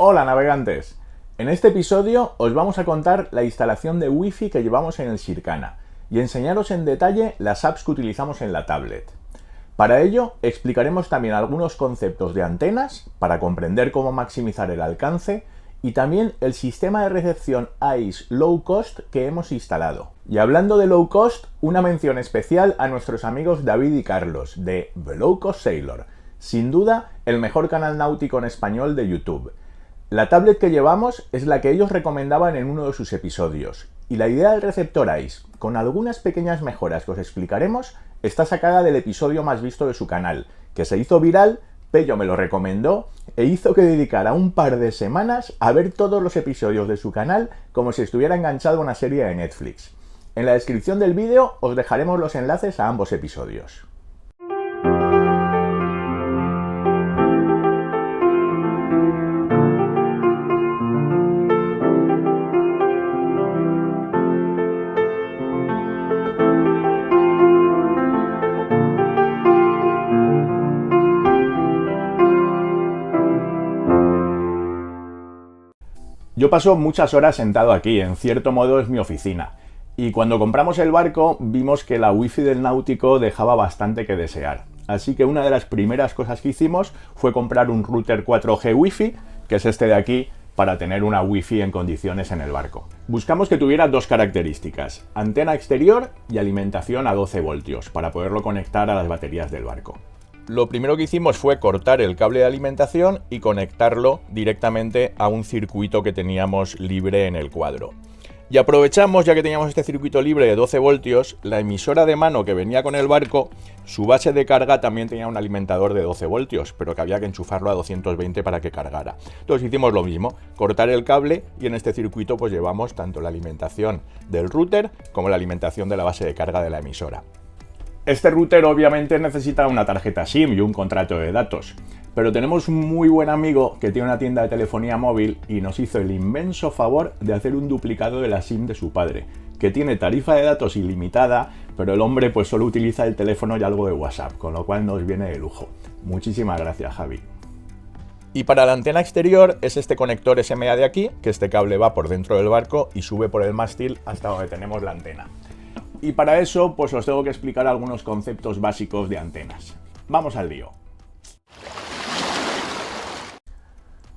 Hola navegantes, en este episodio os vamos a contar la instalación de Wi-Fi que llevamos en el Sircana y enseñaros en detalle las apps que utilizamos en la tablet. Para ello explicaremos también algunos conceptos de antenas para comprender cómo maximizar el alcance y también el sistema de recepción AIS Low Cost que hemos instalado. Y hablando de Low Cost, una mención especial a nuestros amigos David y Carlos de The Low Cost Sailor, sin duda el mejor canal náutico en español de YouTube. La tablet que llevamos es la que ellos recomendaban en uno de sus episodios, y la idea del receptor AIS, con algunas pequeñas mejoras que os explicaremos, está sacada del episodio más visto de su canal, que se hizo viral, Pello me lo recomendó e hizo que dedicara un par de semanas a ver todos los episodios de su canal como si estuviera enganchado a una serie de Netflix. En la descripción del vídeo os dejaremos los enlaces a ambos episodios. Yo paso muchas horas sentado aquí, en cierto modo es mi oficina, y cuando compramos el barco vimos que la Wi-Fi del náutico dejaba bastante que desear. Así que una de las primeras cosas que hicimos fue comprar un router 4G Wi-Fi, que es este de aquí, para tener una Wi-Fi en condiciones en el barco. Buscamos que tuviera dos características, antena exterior y alimentación a 12 voltios, para poderlo conectar a las baterías del barco. Lo primero que hicimos fue cortar el cable de alimentación y conectarlo directamente a un circuito que teníamos libre en el cuadro. Y aprovechamos, ya que teníamos este circuito libre de 12 voltios, la emisora de mano que venía con el barco, su base de carga también tenía un alimentador de 12 voltios, pero que había que enchufarlo a 220 para que cargara. Entonces hicimos lo mismo, cortar el cable y en este circuito pues llevamos tanto la alimentación del router como la alimentación de la base de carga de la emisora. Este router obviamente necesita una tarjeta SIM y un contrato de datos, pero tenemos un muy buen amigo que tiene una tienda de telefonía móvil y nos hizo el inmenso favor de hacer un duplicado de la SIM de su padre, que tiene tarifa de datos ilimitada, pero el hombre pues solo utiliza el teléfono y algo de WhatsApp, con lo cual nos viene de lujo. Muchísimas gracias, Javi. Y para la antena exterior es este conector SMA de aquí, que este cable va por dentro del barco y sube por el mástil hasta donde tenemos la antena. Y para eso, pues os tengo que explicar algunos conceptos básicos de antenas. ¡Vamos al lío!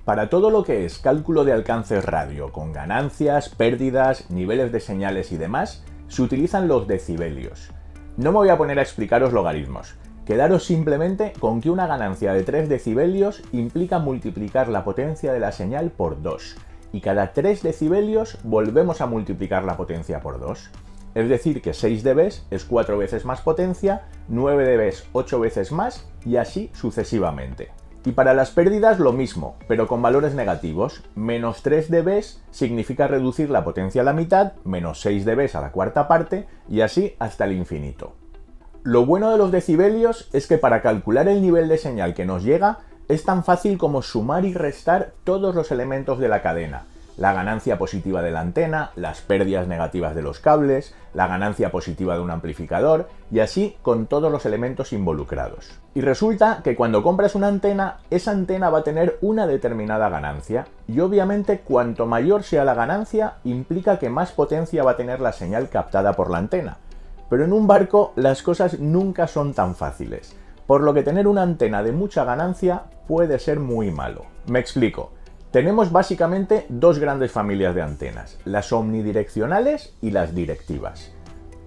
Para todo lo que es cálculo de alcances radio, con ganancias, pérdidas, niveles de señales y demás, se utilizan los decibelios. No me voy a poner a explicaros logaritmos. Quedaros simplemente con que una ganancia de 3 decibelios implica multiplicar la potencia de la señal por 2. Y cada 3 decibelios volvemos a multiplicar la potencia por 2. Es decir, que 6 dB es 4 veces más potencia, 9 dB 8 veces más y así sucesivamente. Y para las pérdidas lo mismo, pero con valores negativos. Menos 3 dB significa reducir la potencia a la mitad, menos 6 dB a la cuarta parte y así hasta el infinito. Lo bueno de los decibelios es que para calcular el nivel de señal que nos llega es tan fácil como sumar y restar todos los elementos de la cadena. La ganancia positiva de la antena, las pérdidas negativas de los cables, la ganancia positiva de un amplificador y así con todos los elementos involucrados. Y resulta que cuando compras una antena, esa antena va a tener una determinada ganancia y obviamente cuanto mayor sea la ganancia implica que más potencia va a tener la señal captada por la antena. Pero en un barco las cosas nunca son tan fáciles, por lo que tener una antena de mucha ganancia puede ser muy malo. Me explico. Tenemos básicamente dos grandes familias de antenas, las omnidireccionales y las directivas.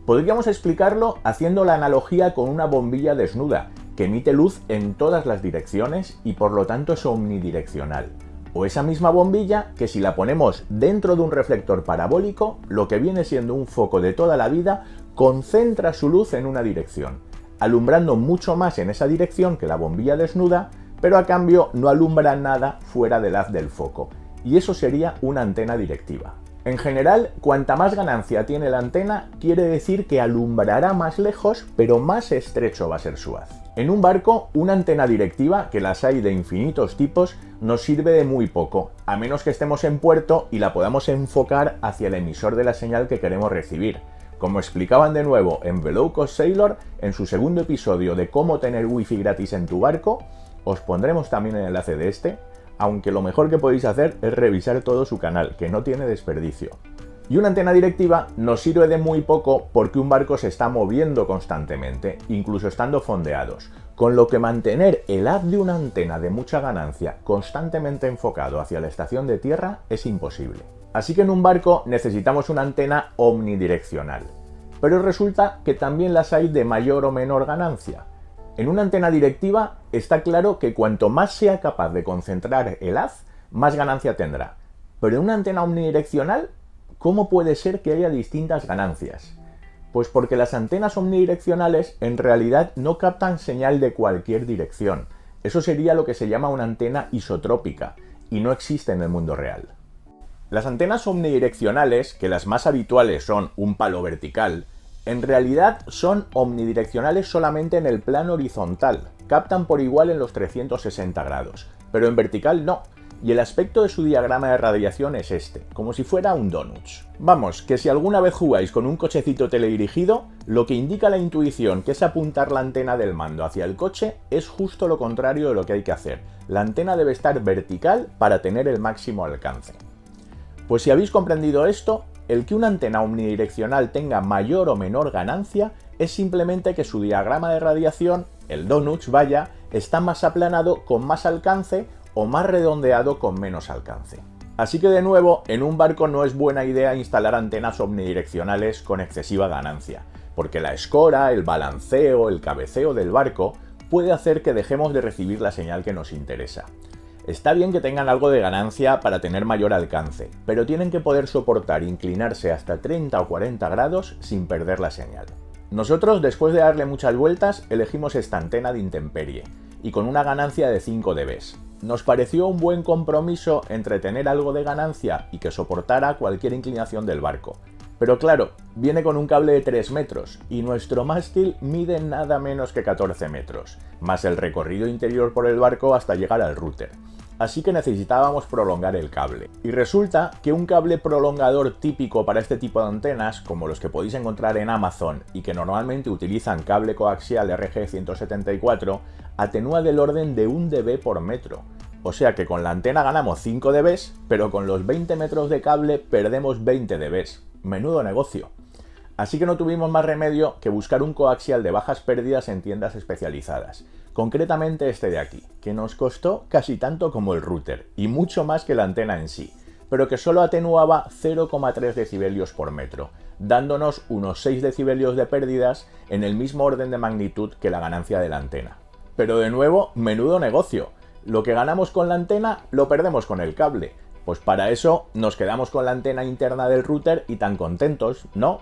Podríamos explicarlo haciendo la analogía con una bombilla desnuda, que emite luz en todas las direcciones y por lo tanto es omnidireccional. O esa misma bombilla que si la ponemos dentro de un reflector parabólico, lo que viene siendo un foco de toda la vida, concentra su luz en una dirección, alumbrando mucho más en esa dirección que la bombilla desnuda, pero a cambio no alumbra nada fuera del haz del foco, y eso sería una antena directiva. En general, cuanta más ganancia tiene la antena, quiere decir que alumbrará más lejos, pero más estrecho va a ser su haz. En un barco, una antena directiva, que las hay de infinitos tipos, nos sirve de muy poco, a menos que estemos en puerto y la podamos enfocar hacia el emisor de la señal que queremos recibir. Como explicaban de nuevo en The Low Cost Sailor, en su segundo episodio de cómo tener wifi gratis en tu barco, os pondremos también el enlace de este, aunque lo mejor que podéis hacer es revisar todo su canal, que no tiene desperdicio. Y una antena directiva nos sirve de muy poco porque un barco se está moviendo constantemente, incluso estando fondeados, con lo que mantener el haz de una antena de mucha ganancia constantemente enfocado hacia la estación de tierra es imposible. Así que en un barco necesitamos una antena omnidireccional, pero resulta que también las hay de mayor o menor ganancia. En una antena directiva está claro que cuanto más sea capaz de concentrar el haz, más ganancia tendrá. Pero en una antena omnidireccional, ¿cómo puede ser que haya distintas ganancias? Pues porque las antenas omnidireccionales en realidad no captan señal de cualquier dirección. Eso sería lo que se llama una antena isotrópica, y no existe en el mundo real. Las antenas omnidireccionales, que las más habituales son un palo vertical, en realidad son omnidireccionales solamente en el plano horizontal, captan por igual en los 360 grados, pero en vertical no. Y el aspecto de su diagrama de radiación es este, como si fuera un donuts. Vamos, que si alguna vez jugáis con un cochecito teledirigido, lo que indica la intuición, que es apuntar la antena del mando hacia el coche, es justo lo contrario de lo que hay que hacer. La antena debe estar vertical para tener el máximo alcance. Pues si habéis comprendido esto, el que una antena omnidireccional tenga mayor o menor ganancia es simplemente que su diagrama de radiación, el donuts vaya, está más aplanado con más alcance o más redondeado con menos alcance. Así que de nuevo, en un barco no es buena idea instalar antenas omnidireccionales con excesiva ganancia, porque la escora, el balanceo, el cabeceo del barco puede hacer que dejemos de recibir la señal que nos interesa. Está bien que tengan algo de ganancia para tener mayor alcance, pero tienen que poder soportar inclinarse hasta 30 o 40 grados sin perder la señal. Nosotros, después de darle muchas vueltas, elegimos esta antena de intemperie, y con una ganancia de 5 dB. Nos pareció un buen compromiso entre tener algo de ganancia y que soportara cualquier inclinación del barco. Pero claro, viene con un cable de 3 metros y nuestro mástil mide nada menos que 14 metros, más el recorrido interior por el barco hasta llegar al router. Así que necesitábamos prolongar el cable. Y resulta que un cable prolongador típico para este tipo de antenas, como los que podéis encontrar en Amazon y que normalmente utilizan cable coaxial RG174, atenúa del orden de 1 dB por metro. O sea que con la antena ganamos 5 dB, pero con los 20 metros de cable perdemos 20 dB. Menudo negocio. Así que no tuvimos más remedio que buscar un coaxial de bajas pérdidas en tiendas especializadas. Concretamente este de aquí, que nos costó casi tanto como el router, y mucho más que la antena en sí, pero que solo atenuaba 0,3 decibelios por metro, dándonos unos 6 decibelios de pérdidas en el mismo orden de magnitud que la ganancia de la antena. Pero de nuevo, menudo negocio. Lo que ganamos con la antena lo perdemos con el cable. Pues para eso nos quedamos con la antena interna del router y tan contentos, ¿no?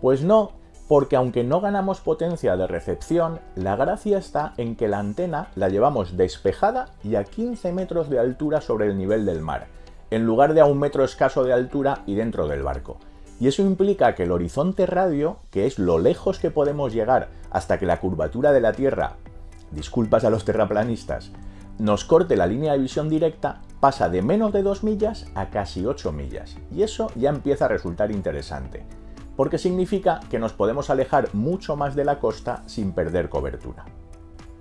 Pues no, porque aunque no ganamos potencia de recepción, la gracia está en que la antena la llevamos despejada y a 15 metros de altura sobre el nivel del mar, en lugar de a 1 metro escaso de altura y dentro del barco. Y eso implica que el horizonte radio, que es lo lejos que podemos llegar hasta que la curvatura de la Tierra, disculpas a los terraplanistas, nos corte la línea de visión directa, pasa de menos de 2 millas a casi 8 millas. Y eso ya empieza a resultar interesante, porque significa que nos podemos alejar mucho más de la costa sin perder cobertura.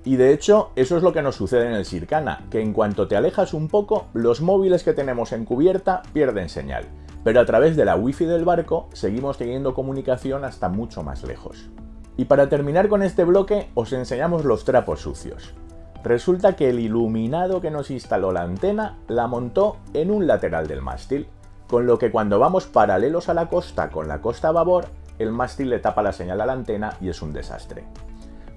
Y de hecho, eso es lo que nos sucede en el Sircana, que en cuanto te alejas un poco, los móviles que tenemos en cubierta pierden señal, pero a través de la wifi del barco seguimos teniendo comunicación hasta mucho más lejos. Y para terminar con este bloque, os enseñamos los trapos sucios. Resulta que el iluminado que nos instaló la antena la montó en un lateral del mástil, con lo que cuando vamos paralelos a la costa con la costa a babor, el mástil le tapa la señal a la antena y es un desastre.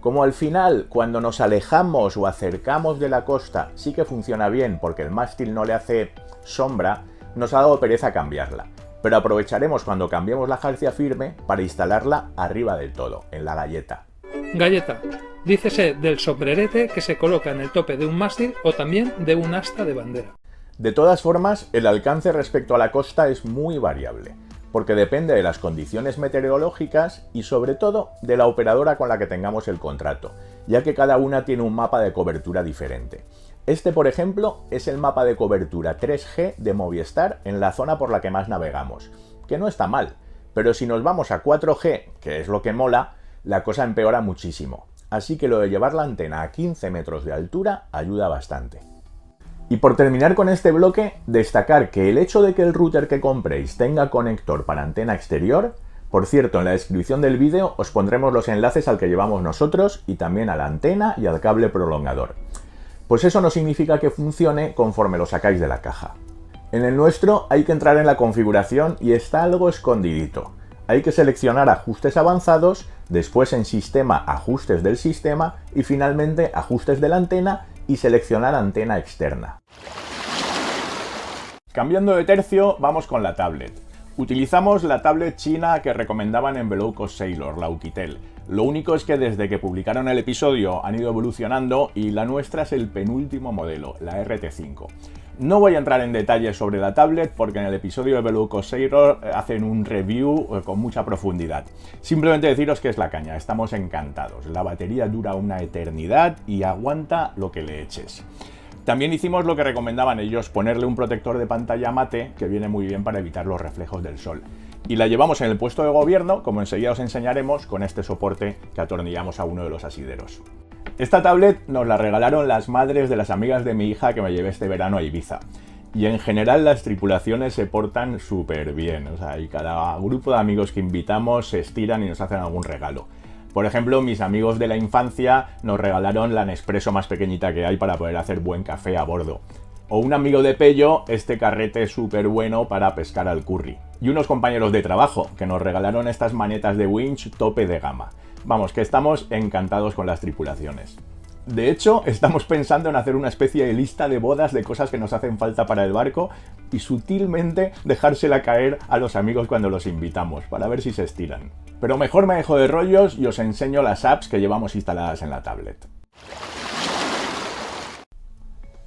Como al final, cuando nos alejamos o acercamos de la costa, sí que funciona bien porque el mástil no le hace sombra, nos ha dado pereza cambiarla. Pero aprovecharemos cuando cambiemos la jarcia firme para instalarla arriba del todo, en la galleta. Galleta. Dícese del sombrerete que se coloca en el tope de un mástil o también de un asta de bandera. De todas formas, el alcance respecto a la costa es muy variable, porque depende de las condiciones meteorológicas y sobre todo de la operadora con la que tengamos el contrato, ya que cada una tiene un mapa de cobertura diferente. Este, por ejemplo, es el mapa de cobertura 3G de Movistar en la zona por la que más navegamos, que no está mal, pero si nos vamos a 4G, que es lo que mola, la cosa empeora muchísimo. Así que lo de llevar la antena a 15 metros de altura ayuda bastante. Y por terminar con este bloque, destacar que el hecho de que el router que compréis tenga conector para antena exterior, por cierto, en la descripción del vídeo os pondremos los enlaces al que llevamos nosotros y también a la antena y al cable prolongador. Pues eso no significa que funcione conforme lo sacáis de la caja. En el nuestro hay que entrar en la configuración y está algo escondidito. Hay que seleccionar ajustes avanzados, después en sistema ajustes del sistema y finalmente ajustes de la antena y seleccionar antena externa. Cambiando de tercio, vamos con la tablet. Utilizamos la tablet china que recomendaban en Below Cost Sailor, la Oukitel. Lo único es que desde que publicaron el episodio han ido evolucionando y la nuestra es el penúltimo modelo, la RT5. No voy a entrar en detalles sobre la tablet porque en el episodio de Below Cost Sailor hacen un review con mucha profundidad. Simplemente deciros que es la caña, estamos encantados. La batería dura una eternidad y aguanta lo que le eches. También hicimos lo que recomendaban ellos, ponerle un protector de pantalla mate que viene muy bien para evitar los reflejos del sol. Y la llevamos en el puesto de gobierno, como enseguida os enseñaremos, con este soporte que atornillamos a uno de los asideros. Esta tablet nos la regalaron las madres de las amigas de mi hija que me llevé este verano a Ibiza. Y en general las tripulaciones se portan súper bien, y cada grupo de amigos que invitamos se estiran y nos hacen algún regalo. Por ejemplo, mis amigos de la infancia nos regalaron la Nespresso más pequeñita que hay para poder hacer buen café a bordo. O un amigo de Pello, este carrete súper bueno para pescar al curry. Y unos compañeros de trabajo que nos regalaron estas manetas de winch tope de gama. Vamos, que estamos encantados con las tripulaciones. De hecho, estamos pensando en hacer una especie de lista de bodas de cosas que nos hacen falta para el barco y sutilmente dejársela caer a los amigos cuando los invitamos, para ver si se estiran. Pero mejor me dejo de rollos y os enseño las apps que llevamos instaladas en la tablet.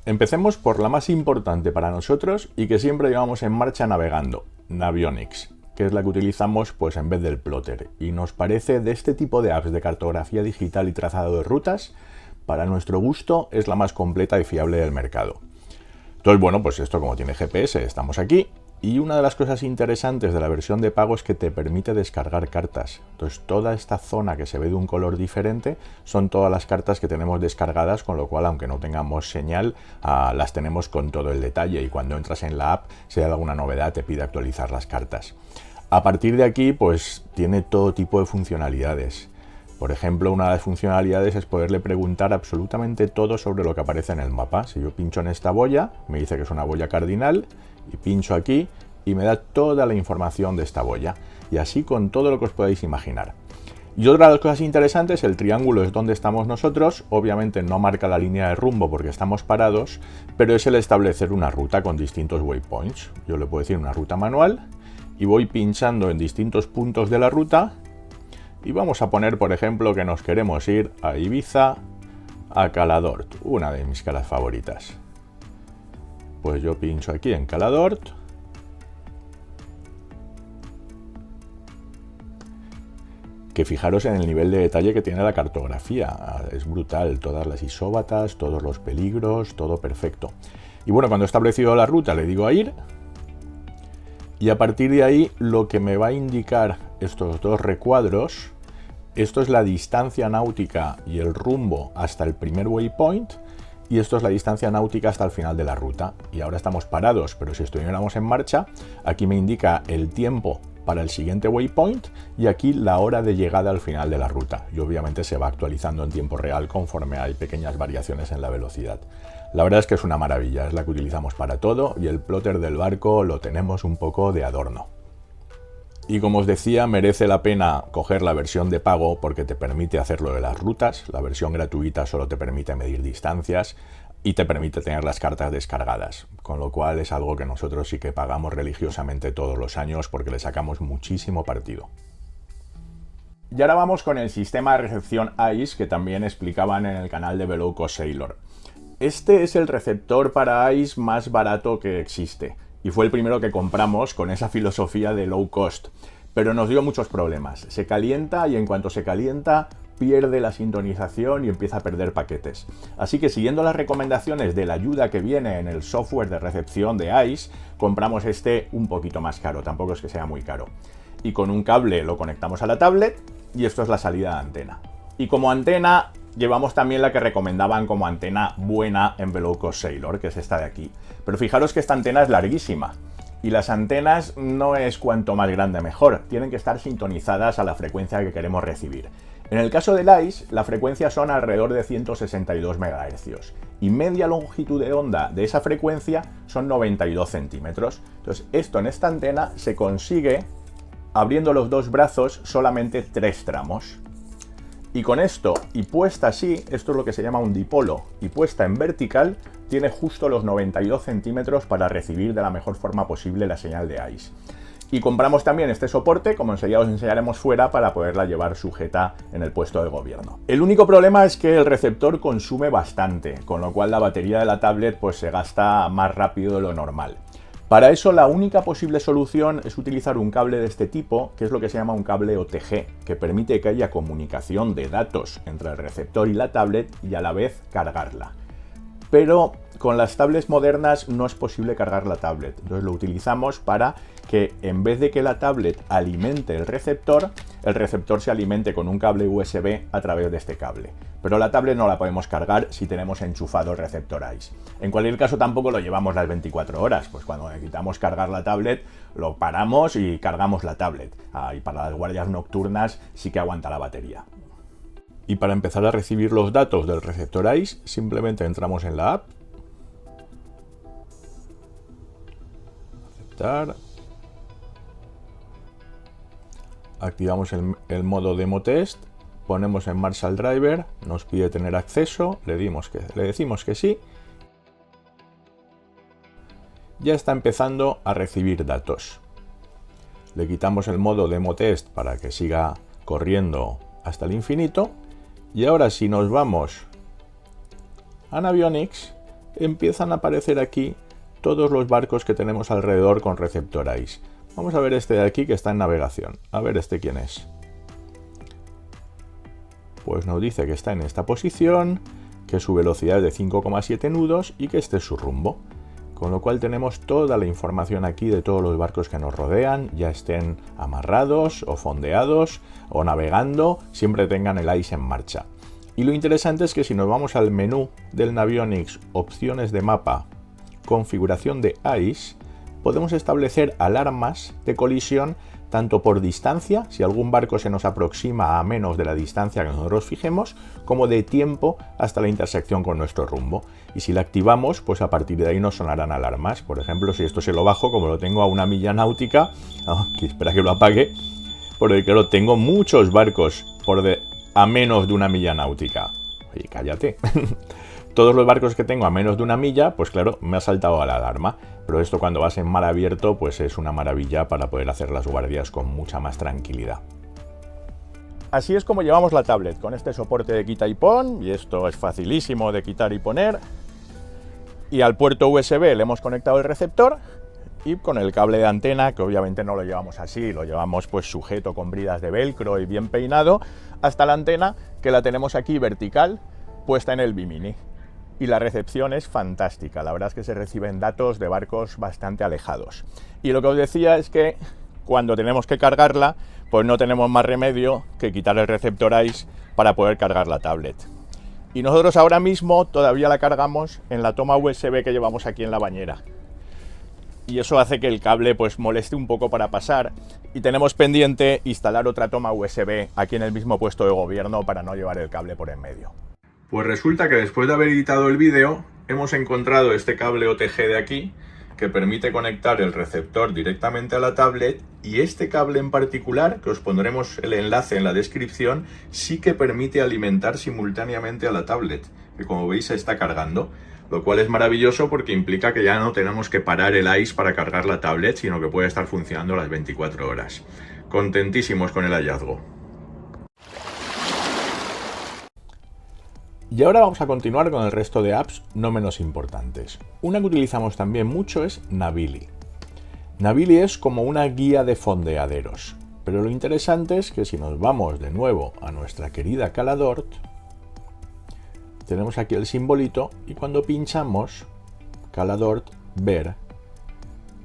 Empecemos por la más importante para nosotros y que siempre llevamos en marcha navegando, Navionics, que es la que utilizamos pues en vez del plotter, y nos parece de este tipo de apps de cartografía digital y trazado de rutas, para nuestro gusto es la más completa y fiable del mercado. Entonces, bueno, pues esto como tiene GPS, estamos aquí, y una de las cosas interesantes de la versión de pago es que te permite descargar cartas. Entonces, toda esta zona que se ve de un color diferente son todas las cartas que tenemos descargadas, con lo cual, aunque no tengamos señal, las tenemos con todo el detalle, y cuando entras en la app, si hay alguna novedad, te pide actualizar las cartas. A partir de aquí, pues tiene todo tipo de funcionalidades. Por ejemplo, una de las funcionalidades es poderle preguntar absolutamente todo sobre lo que aparece en el mapa. Si yo pincho en esta boya, me dice que es una boya cardinal, y pincho aquí y me da toda la información de esta boya. Y así con todo lo que os podáis imaginar. Y otra de las cosas interesantes, el triángulo es donde estamos nosotros. Obviamente no marca la línea de rumbo porque estamos parados, pero es el establecer una ruta con distintos waypoints. Yo le puedo decir una ruta manual y voy pinchando en distintos puntos de la ruta. Y vamos a poner, por ejemplo, que nos queremos ir a Ibiza, a Cala d'Hort, una de mis calas favoritas. Pues yo pincho aquí en Cala d'Hort. Que fijaros en el nivel de detalle que tiene la cartografía. Es brutal, todas las isóbatas, todos los peligros, todo perfecto. Y bueno, cuando he establecido la ruta le digo a ir. Y a partir de ahí lo que me va a indicar estos dos recuadros, esto es la distancia náutica y el rumbo hasta el primer waypoint, y esto es la distancia náutica hasta el final de la ruta. Y ahora estamos parados, pero si estuviéramos en marcha, aquí me indica el tiempo para el siguiente waypoint y aquí la hora de llegada al final de la ruta. Y obviamente se va actualizando en tiempo real conforme hay pequeñas variaciones en la velocidad. La verdad es que es una maravilla, es la que utilizamos para todo y el plotter del barco lo tenemos un poco de adorno. Y como os decía, merece la pena coger la versión de pago porque te permite hacerlo de las rutas. La versión gratuita solo te permite medir distancias y te permite tener las cartas descargadas, con lo cual es algo que nosotros sí que pagamos religiosamente todos los años porque le sacamos muchísimo partido. Y ahora vamos con el sistema de recepción ICE que también explicaban en el canal de Below Cost Sailor. Este es el receptor para ICE más barato que existe y fue el primero que compramos con esa filosofía de low cost, pero nos dio muchos problemas. Se calienta y en cuanto se calienta pierde la sintonización y empieza a perder paquetes. Así que siguiendo las recomendaciones de la ayuda que viene en el software de recepción de ICE, compramos este un poquito más caro, tampoco es que sea muy caro. Y con un cable lo conectamos a la tablet y esto es la salida de antena. Y como antena llevamos también la que recomendaban como antena buena en Below Cost Sailor, que es esta de aquí. Pero fijaros que esta antena es larguísima. Y las antenas no es cuanto más grande mejor, tienen que estar sintonizadas a la frecuencia que queremos recibir. En el caso del ICE, la frecuencia son alrededor de 162 MHz y media longitud de onda de esa frecuencia son 92 centímetros. Entonces, esto en esta antena se consigue abriendo los dos brazos solamente 3 tramos. Y con esto, y puesta así, esto es lo que se llama un dipolo, y puesta en vertical, tiene justo los 92 centímetros para recibir de la mejor forma posible la señal de ICE. Y compramos también este soporte, como enseguida os enseñaremos fuera, para poderla llevar sujeta en el puesto de gobierno. El único problema es que el receptor consume bastante, con lo cual la batería de la tablet pues se gasta más rápido de lo normal. Para eso la única posible solución es utilizar un cable de este tipo, que es lo que se llama un cable OTG, que permite que haya comunicación de datos entre el receptor y la tablet y a la vez cargarla. Pero con las tablets modernas no es posible cargar la tablet, entonces lo utilizamos para que en vez de que la tablet alimente el receptor se alimente con un cable USB a través de este cable. Pero la tablet no la podemos cargar si tenemos enchufado el receptor ICE. En cualquier caso tampoco lo llevamos las 24 horas, pues cuando necesitamos cargar la tablet lo paramos y cargamos la tablet. Y para las guardias nocturnas sí que aguanta la batería. Y para empezar a recibir los datos del receptor ICE simplemente entramos en la app, aceptar, activamos el modo demo test, ponemos en marcha el driver, nos pide tener acceso, le decimos que sí. Ya está empezando a recibir datos. Le quitamos el modo demo test para que siga corriendo hasta el infinito. Y ahora si nos vamos a Navionics, empiezan a aparecer aquí todos los barcos que tenemos alrededor con receptor ICE. Vamos a ver este de aquí que está en navegación. A ver este quién es. Pues nos dice que está en esta posición, que su velocidad es de 5,7 nudos y que este es su rumbo. Con lo cual tenemos toda la información aquí de todos los barcos que nos rodean, ya estén amarrados o fondeados o navegando, siempre tengan el ICE en marcha. Y lo interesante es que si nos vamos al menú del Navionics, opciones de mapa, configuración de ICE, podemos establecer alarmas de colisión tanto por distancia, si algún barco se nos aproxima a menos de la distancia que nosotros fijemos, como de tiempo hasta la intersección con nuestro rumbo. Y si la activamos, pues a partir de ahí nos sonarán alarmas. Por ejemplo, si esto se lo bajo, como lo tengo a 1 milla náutica, espera que lo apague, porque claro, tengo muchos barcos a menos de 1 milla náutica. Oye, cállate. Todos los barcos que tengo a menos de 1 milla, pues claro, me ha saltado la alarma. Pero esto cuando vas en mar abierto, pues es una maravilla para poder hacer las guardias con mucha más tranquilidad. Así es como llevamos la tablet, con este soporte de quita y pon, y esto es facilísimo de quitar y poner. Y al puerto USB le hemos conectado el receptor, y con el cable de antena, que obviamente no lo llevamos así, lo llevamos pues sujeto con bridas de velcro y bien peinado, hasta la antena, que la tenemos aquí vertical, puesta en el Bimini. Y la recepción es fantástica, la verdad es que se reciben datos de barcos bastante alejados. Y lo que os decía es que cuando tenemos que cargarla, pues no tenemos más remedio que quitar el receptor ICE para poder cargar la tablet. Y nosotros ahora mismo todavía la cargamos en la toma USB que llevamos aquí en la bañera. Y eso hace que el cable pues moleste un poco para pasar, y tenemos pendiente instalar otra toma USB aquí en el mismo puesto de gobierno para no llevar el cable por en medio. Pues resulta que después de haber editado el vídeo, hemos encontrado este cable OTG de aquí, que permite conectar el receptor directamente a la tablet, y este cable en particular, que os pondremos el enlace en la descripción, sí que permite alimentar simultáneamente a la tablet, que como veis se está cargando, lo cual es maravilloso porque implica que ya no tenemos que parar el ICE para cargar la tablet, sino que puede estar funcionando las 24 horas. Contentísimos con el hallazgo. Y ahora vamos a continuar con el resto de apps no menos importantes. Una que utilizamos también mucho es Navili. Navili es como una guía de fondeaderos, pero lo interesante es que si nos vamos de nuevo a nuestra querida Caladort, tenemos aquí el simbolito y cuando pinchamos Caladort ver,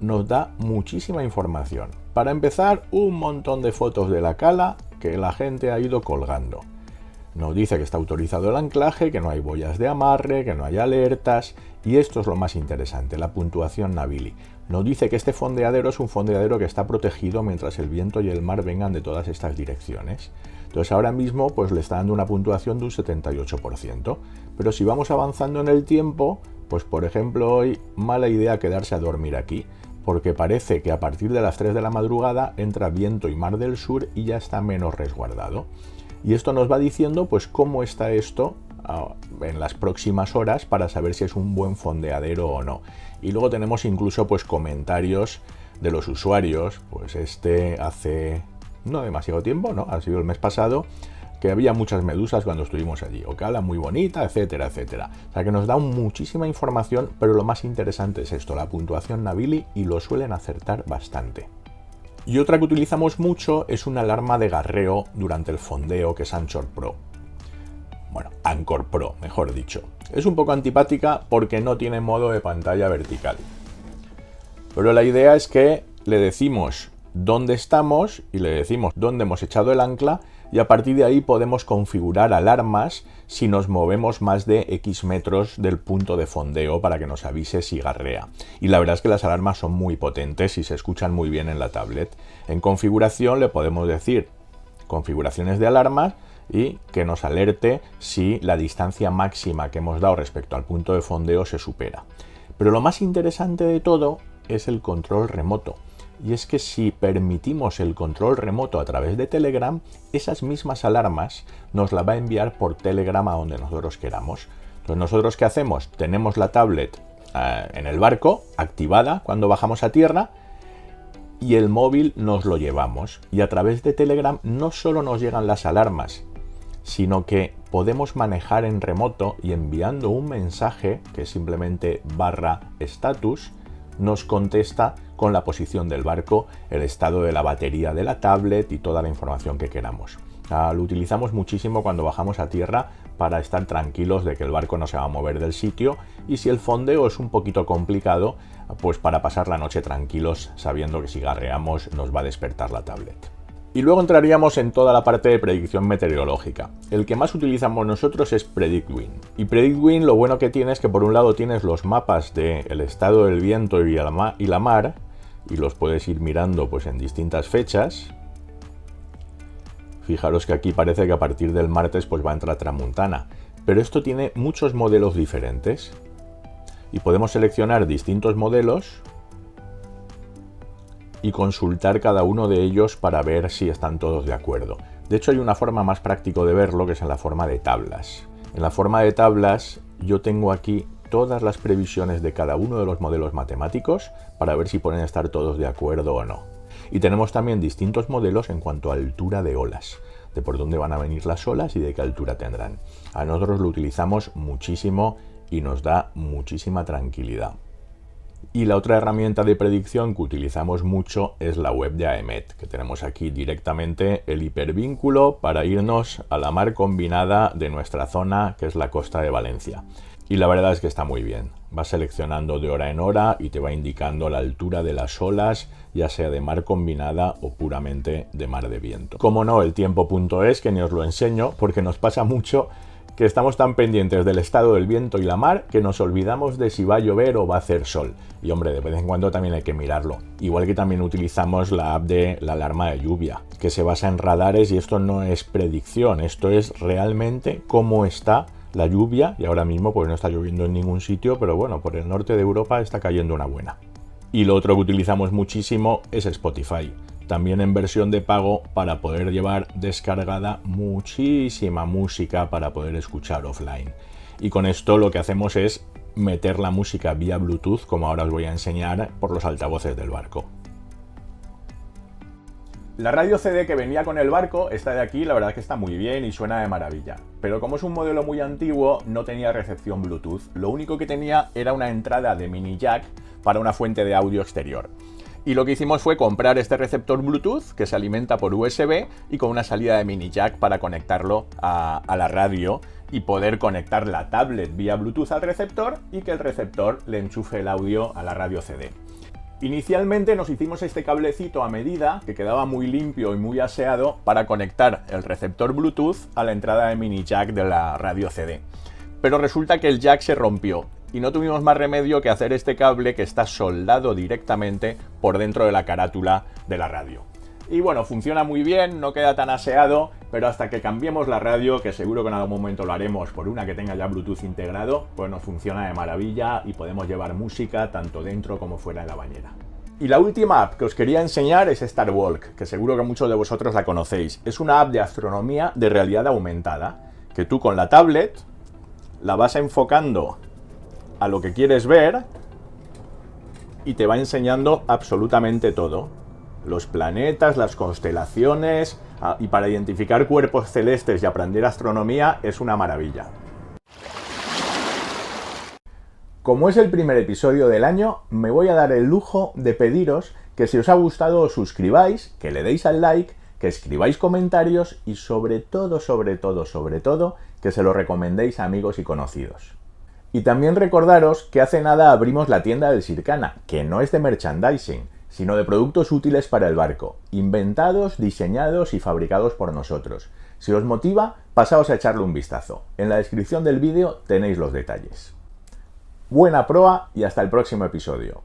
nos da muchísima información. Para empezar, un montón de fotos de la cala que la gente ha ido colgando. Nos dice que está autorizado el anclaje, que no hay boyas de amarre, que no hay alertas, y esto es lo más interesante, la puntuación Navili. Nos dice que este fondeadero es un fondeadero que está protegido mientras el viento y el mar vengan de todas estas direcciones. Entonces ahora mismo pues le está dando una puntuación de un 78%, pero si vamos avanzando en el tiempo, pues por ejemplo hoy mala idea quedarse a dormir aquí, porque parece que a partir de las 3 de la madrugada entra viento y mar del sur y ya está menos resguardado. Y esto nos va diciendo pues cómo está esto en las próximas horas para saber si es un buen fondeadero o no. Y luego tenemos incluso pues comentarios de los usuarios, pues hace no demasiado tiempo, ¿no? Ha sido el mes pasado, que había muchas medusas cuando estuvimos allí, o que habla muy bonita, etcétera, etcétera. O sea que nos da muchísima información, pero lo más interesante es esto, la puntuación Navili, y lo suelen acertar bastante. Y otra que utilizamos mucho es una alarma de garreo durante el fondeo, que es Anchor Pro. Bueno, Anchor Pro, mejor dicho. Es un poco antipática porque no tiene modo de pantalla vertical. Pero la idea es que le decimos dónde estamos y le decimos dónde hemos echado el ancla, y a partir de ahí podemos configurar alarmas si nos movemos más de X metros del punto de fondeo para que nos avise si garrea. Y la verdad es que las alarmas son muy potentes y se escuchan muy bien en la tablet. En configuración le podemos decir configuraciones de alarmas y que nos alerte si la distancia máxima que hemos dado respecto al punto de fondeo se supera. Pero lo más interesante de todo es el control remoto. Y es que si permitimos el control remoto a través de Telegram, esas mismas alarmas nos la va a enviar por Telegram a donde nosotros queramos. Entonces, ¿nosotros qué hacemos? Tenemos la tablet en el barco, activada cuando bajamos a tierra, y el móvil nos lo llevamos. Y a través de Telegram no solo nos llegan las alarmas, sino que podemos manejar en remoto y enviando un mensaje, que es simplemente /status, nos contesta con la posición del barco, el estado de la batería de la tablet y toda la información que queramos. Lo utilizamos muchísimo cuando bajamos a tierra para estar tranquilos de que el barco no se va a mover del sitio, y si el fondeo es un poquito complicado, pues para pasar la noche tranquilos sabiendo que si garreamos nos va a despertar la tablet. Y luego entraríamos en toda la parte de predicción meteorológica. El que más utilizamos nosotros es PredictWind. Y PredictWind lo bueno que tiene es que por un lado tienes los mapas del estado del viento y la mar, y los puedes ir mirando pues en distintas fechas. Fijaros que aquí parece que a partir del martes pues va a entrar tramuntana, pero esto tiene muchos modelos diferentes y podemos seleccionar distintos modelos y consultar cada uno de ellos para ver si están todos de acuerdo. De hecho hay una forma más práctica de verlo, que es en la forma de tablas. En la forma de tablas yo tengo aquí todas las previsiones de cada uno de los modelos matemáticos para ver si pueden estar todos de acuerdo o no. Y tenemos también distintos modelos en cuanto a altura de olas, de por dónde van a venir las olas y de qué altura tendrán. A nosotros lo utilizamos muchísimo y nos da muchísima tranquilidad. Y la otra herramienta de predicción que utilizamos mucho es la web de AEMET, que tenemos aquí directamente el hipervínculo para irnos a la mar combinada de nuestra zona, que es la costa de Valencia. Y la verdad es que está muy bien. Vas seleccionando de hora en hora y te va indicando la altura de las olas, ya sea de mar combinada o puramente de mar de viento. Como no, el tiempo.es, que ni os lo enseño, porque nos pasa mucho que estamos tan pendientes del estado del viento y la mar que nos olvidamos de si va a llover o va a hacer sol. Y hombre, de vez en cuando también hay que mirarlo. Igual que también utilizamos la app de la alarma de lluvia, que se basa en radares, y esto no es predicción, esto es realmente cómo está la lluvia, y ahora mismo pues no está lloviendo en ningún sitio, pero bueno, por el norte de Europa está cayendo una buena. Y lo otro que utilizamos muchísimo es Spotify, también en versión de pago, para poder llevar descargada muchísima música para poder escuchar offline. Y con esto lo que hacemos es meter la música vía Bluetooth, como ahora os voy a enseñar, por los altavoces del barco. La radio CD que venía con el barco, esta de aquí, la verdad es que está muy bien y suena de maravilla. Pero como es un modelo muy antiguo, no tenía recepción Bluetooth. Lo único que tenía era una entrada de mini jack para una fuente de audio exterior. Y lo que hicimos fue comprar este receptor Bluetooth que se alimenta por USB y con una salida de mini jack para conectarlo a la radio y poder conectar la tablet vía Bluetooth al receptor y que el receptor le enchufe el audio a la radio CD. Inicialmente nos hicimos este cablecito a medida, que quedaba muy limpio y muy aseado, para conectar el receptor Bluetooth a la entrada de mini jack de la radio CD. Pero resulta que el jack se rompió y no tuvimos más remedio que hacer este cable que está soldado directamente por dentro de la carátula de la radio. Y bueno, funciona muy bien, no queda tan aseado, pero hasta que cambiemos la radio, que seguro que en algún momento lo haremos por una que tenga ya Bluetooth integrado, pues nos funciona de maravilla y podemos llevar música tanto dentro como fuera en la bañera. Y la última app que os quería enseñar es StarWalk, que seguro que muchos de vosotros la conocéis. Es una app de astronomía de realidad aumentada, que tú con la tablet la vas enfocando a lo que quieres ver y te va enseñando absolutamente todo. Los planetas, las constelaciones, y para identificar cuerpos celestes y aprender astronomía es una maravilla. Como es el primer episodio del año, me voy a dar el lujo de pediros que si os ha gustado os suscribáis, que le deis al like, que escribáis comentarios y sobre todo, que se lo recomendéis a amigos y conocidos. Y también recordaros que hace nada abrimos la tienda del Sircana, que no es de merchandising, sino de productos útiles para el barco, inventados, diseñados y fabricados por nosotros. Si os motiva, pasaos a echarle un vistazo. En la descripción del vídeo tenéis los detalles. Buena proa y hasta el próximo episodio.